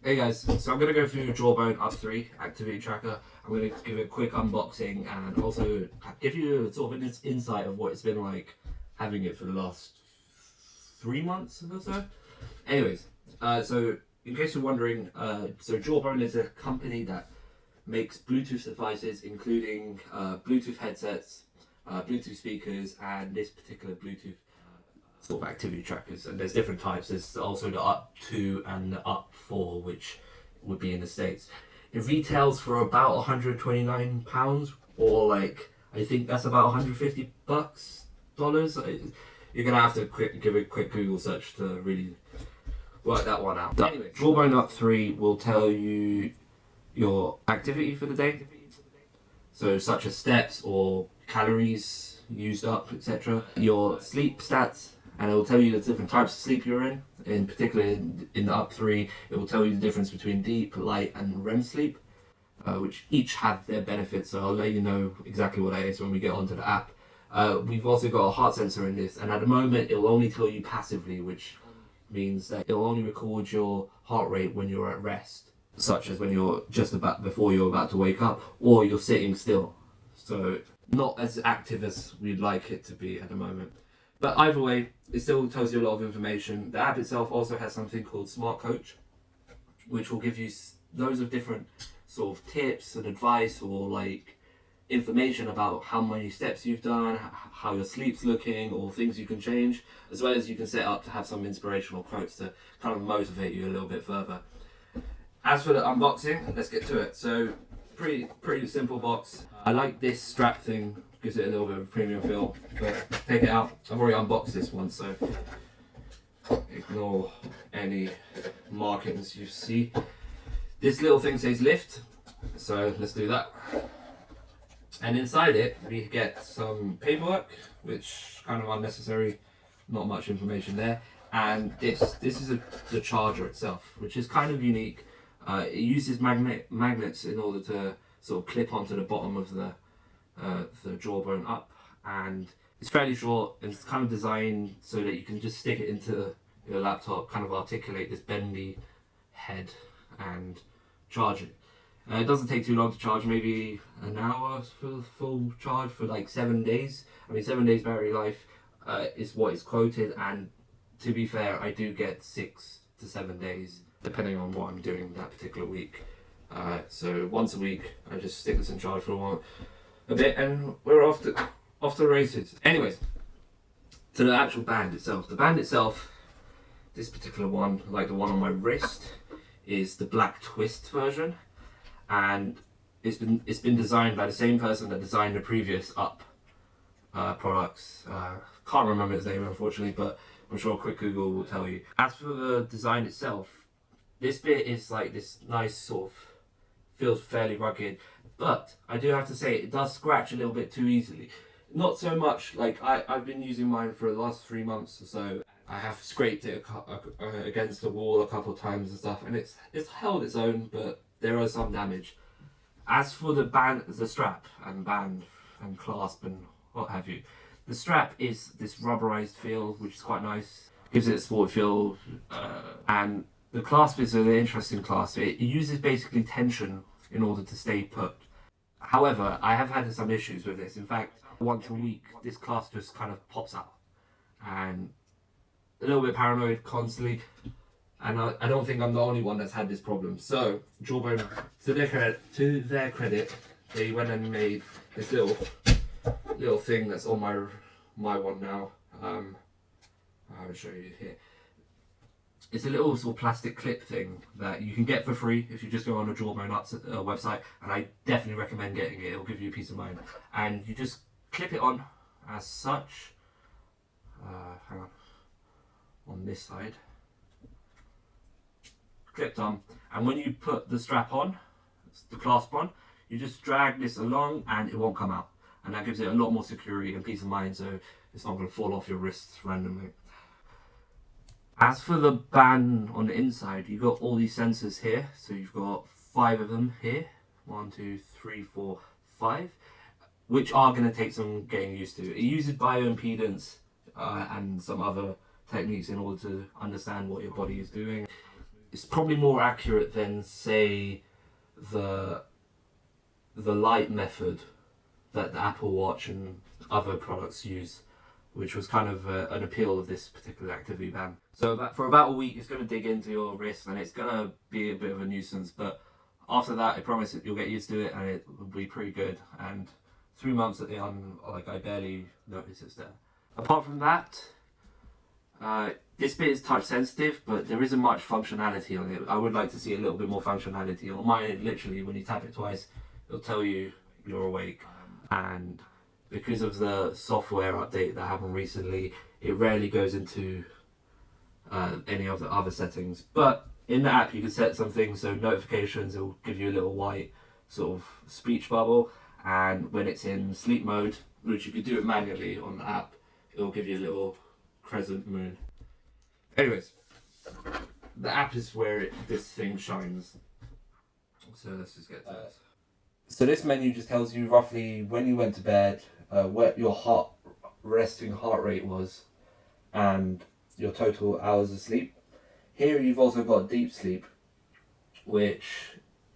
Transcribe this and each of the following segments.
Hey guys, so I'm going to go through Jawbone UP3 activity tracker. I'm going to give a quick unboxing and also give you a sort of an insight of what it's been like having it for the last 3 months or so. Anyways, so in case you're wondering, so Jawbone is a company that makes Bluetooth devices, including Bluetooth headsets, Bluetooth speakers, and this particular Bluetooth sort of activity trackers. And there's different types. There's also the up 2 and the up 4, which would be in the States. It retails for about £129, or like I think that's about $150 dollars. You're gonna have to give a quick Google search to really work that one out. Anyway, Jawbone UP3 will tell you your activity for the day, so such as steps or calories used up, etc. Your sleep stats, and it will tell you the different types of sleep you're in. In particular, in the UP3, it will tell you the difference between deep, light, and REM sleep, which each have their benefits. So I'll let you know exactly what that is when we get onto the app. We've also got a heart sensor in this, and at the moment, it will only tell you passively, which means that it'll only record your heart rate when you're at rest, such as when you're before you're about to wake up, or you're sitting still. So not as active as we'd like it to be at the moment. But either way, it still tells you a lot of information. The app itself also has something called Smart Coach, which will give you loads of different sort of tips and advice, or like information about how many steps you've done, how your sleep's looking, or things you can change, as well as you can set up to have some inspirational quotes to kind of motivate you a little bit further. As for the unboxing, let's get to it. So pretty simple box. I like this strap thing, gives it a little bit of a premium feel, but take it out. I've already unboxed this one, so ignore any markings you see. This little thing says lift, so let's do that. And inside it, we get some paperwork, which kind of unnecessary, not much information there. And this is the charger itself, which is kind of unique. It uses magnets in order to sort of clip onto the bottom of the Jawbone up, and it's fairly short, and it's kind of designed so that you can just stick it into your laptop, kind of articulate this bendy head and charge it. It doesn't take too long to charge, maybe an hour for the full charge for like 7 days. I mean, 7 days battery life is what is quoted, and to be fair, I do get 6 to 7 days depending on what I'm doing that particular week. So once a week, I just stick this in charge for a bit, and we're off to the races. Anyways, to the actual band itself. The band itself, this particular one, like the one on my wrist, is the black twist version, and it's been designed by the same person that designed the previous Up products. Can't remember his name, unfortunately, but I'm sure a quick Google will tell you. As for the design itself, this bit is like this nice sort of, feels fairly rugged, but I do have to say it does scratch a little bit too easily. Not so much, like I've been using mine for the last 3 months or so. I have scraped it against the wall a couple of times and stuff, and it's held its own, but there is some damage. As for the strap and band and clasp and what have you, the strap is this rubberized feel, which is quite nice. Gives it a sport feel, and the clasp is an interesting clasp. It uses basically tension in order to stay put. However, I have had some issues with this. In fact, once a week, this clasp just kind of pops out, and a little bit paranoid constantly. And I don't think I'm the only one that's had this problem. So Jawbone, to their credit, they went and made this little thing that's on my one now. I will show you here. It's a little sort of plastic clip thing that you can get for free if you just go on the Jawbone Up website, and I definitely recommend getting it. It'll give you peace of mind. And you just clip it on as such. Hang on this side. Clipped on, and when you put the strap on, the clasp on, you just drag this along and it won't come out, and that gives it a lot more security and peace of mind, so it's not going to fall off your wrists randomly. As for the band on the inside, you've got all these sensors here, so you've got 5 of them here, 1, 2, 3, 4, 5, which are going to take some getting used to. It uses bioimpedance and some other techniques in order to understand what your body is doing. it's probably more accurate than, say, the light method that the Apple Watch and other products use, which was kind of an appeal of this particular activity band. So for about a week, it's going to dig into your wrist and it's going to be a bit of a nuisance, but after that, I promise you'll get used to it and it will be pretty good. And 3 months I barely notice it's there. Apart from that, this bit is touch sensitive, but there isn't much functionality on it. I would like to see a little bit more functionality. On mine, literally, when you tap it twice, it'll tell you you're awake. And because of the software update that happened recently, it rarely goes into any of the other settings. But in the app, you can set some things, so notifications, it will give you a little white sort of speech bubble. And when it's in sleep mode, which you could do it manually on the app, it will give you a little crescent moon. Anyways, the app is where this thing shines. So let's just get to this. So this menu just tells you roughly when you went to bed, what your resting heart rate was, and your total hours of sleep. Here you've also got deep sleep, which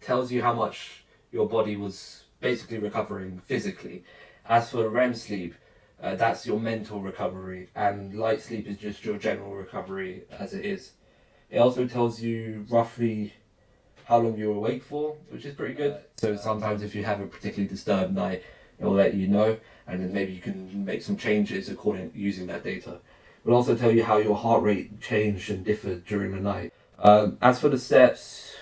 tells you how much your body was basically recovering physically. As for REM sleep, that's your mental recovery, and light sleep is just your general recovery as it is. It also tells you roughly how long you're awake for, which is pretty good. So sometimes if you have a particularly disturbed night, it will let you know, and then maybe you can make some changes using that data. It will also tell you how your heart rate changed and differed during the night. As for the steps,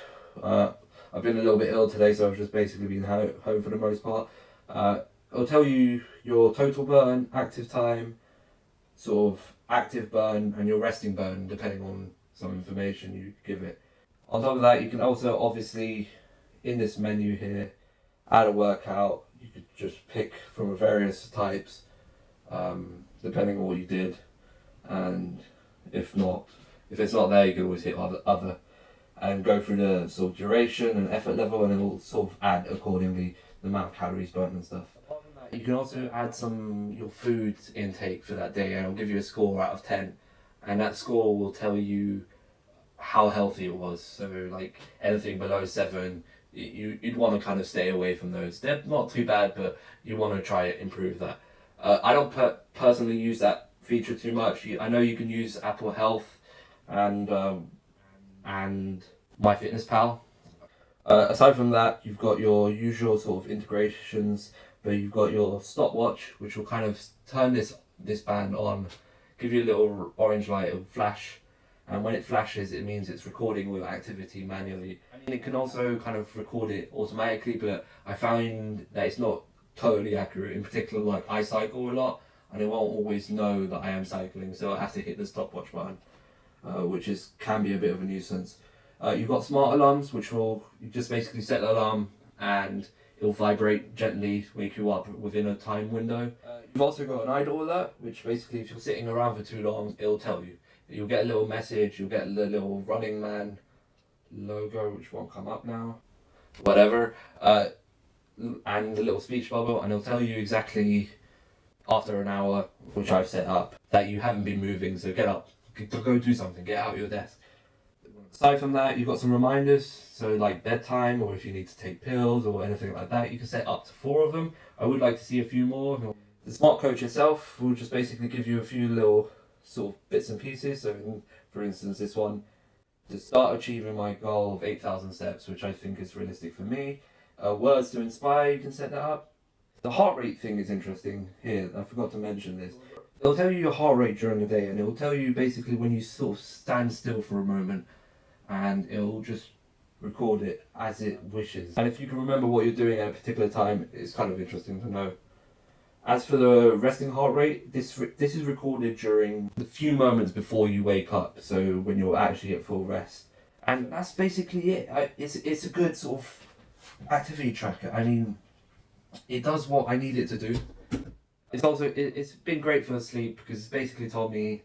I've been a little bit ill today, so I've just basically been home for the most part. It'll tell you your total burn, active time, sort of active burn, and your resting burn, depending on some information you give it. On top of that, you can also obviously, in this menu here, add a workout. You could just pick from various types, depending on what you did. And if it's not there, you can always hit other and go through the sort of duration and effort level, and it will sort of add accordingly the amount of calories burnt and stuff. You can also add your food intake for that day, and it'll give you a score out of 10, and that score will tell you how healthy it was. So like anything below 7, you'd want to kind of stay away from those. They're not too bad, but you want to try to improve that. I don't personally use that feature too much. I know you can use Apple Health and MyFitnessPal. Aside from that, you've got your usual sort of integrations, but you've got your stopwatch, which will kind of turn this band on, give you a little orange light, it'll flash, and when it flashes, it means it's recording your activity manually. And it can also kind of record it automatically, but I found that it's not totally accurate. In particular, like I cycle a lot, and it won't always know that I am cycling, so I have to hit the stopwatch button, which can be a bit of a nuisance. You've got smart alarms, which you just basically set the alarm and it'll vibrate gently, wake you up within a time window. You've also got an idle alert, which basically if you're sitting around for too long, it'll tell you. You'll get a little message, you'll get the little Running Man logo, which won't come up now, whatever, and the little speech bubble, and it'll tell you exactly after an hour, which I've set up, that you haven't been moving, so get up, go do something, get out of your desk. Aside from that, you've got some reminders, so like bedtime, or if you need to take pills or anything like that, you can set up to 4 of them. I would like to see a few more. The smart coach itself will just basically give you a few little sort of bits and pieces. So for instance, this one, to start achieving my goal of 8,000 steps, which I think is realistic for me. Words to inspire, you can set that up. The heart rate thing is interesting here, I forgot to mention this. It'll tell you your heart rate during the day, and it'll tell you basically when you sort of stand still for a moment, and it'll just record it as it wishes. And if you can remember what you're doing at a particular time, it's kind of interesting to know. As for the resting heart rate, this is recorded during the few moments before you wake up, so when you're actually at full rest. And that's basically it. It's a good sort of activity tracker. I mean, it does what I need it to do. It's been great for sleep, because it's basically told me,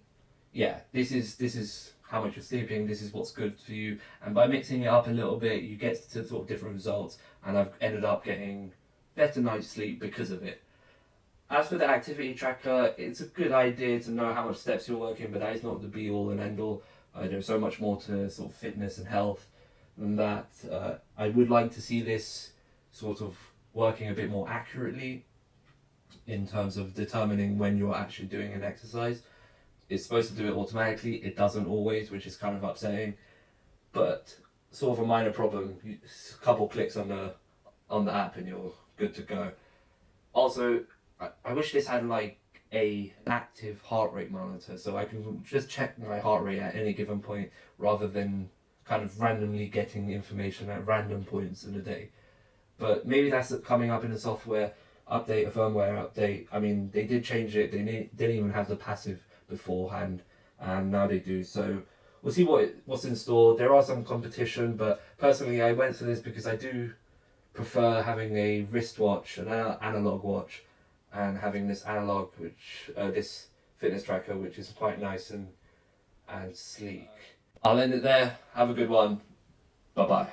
yeah, this is how much you're sleeping, this is what's good for you, and by mixing it up a little bit, you get to sort of different results, and I've ended up getting better night's sleep because of it. As for the activity tracker, it's a good idea to know how much steps you're working, but that is not the be all and end all. There's so much more to sort of fitness and health than that. I would like to see this sort of working a bit more accurately in terms of determining when you're actually doing an exercise. It's supposed to do it automatically. It doesn't always, which is kind of upsetting. But sort of a minor problem. A couple clicks on the app and you're good to go. Also, I wish this had like an active heart rate monitor, so I can just check my heart rate at any given point rather than kind of randomly getting information at random points in the day. But maybe that's coming up in a software update, a firmware update. I mean, they did change it. They didn't even have the passive beforehand, and now they do. So we'll see what's in store. There are some competition, but personally, I went for this because I do prefer having a wristwatch, an analog watch, and having this analog, this fitness tracker, which is quite nice and sleek. I'll end it there. Have a good one. Bye bye.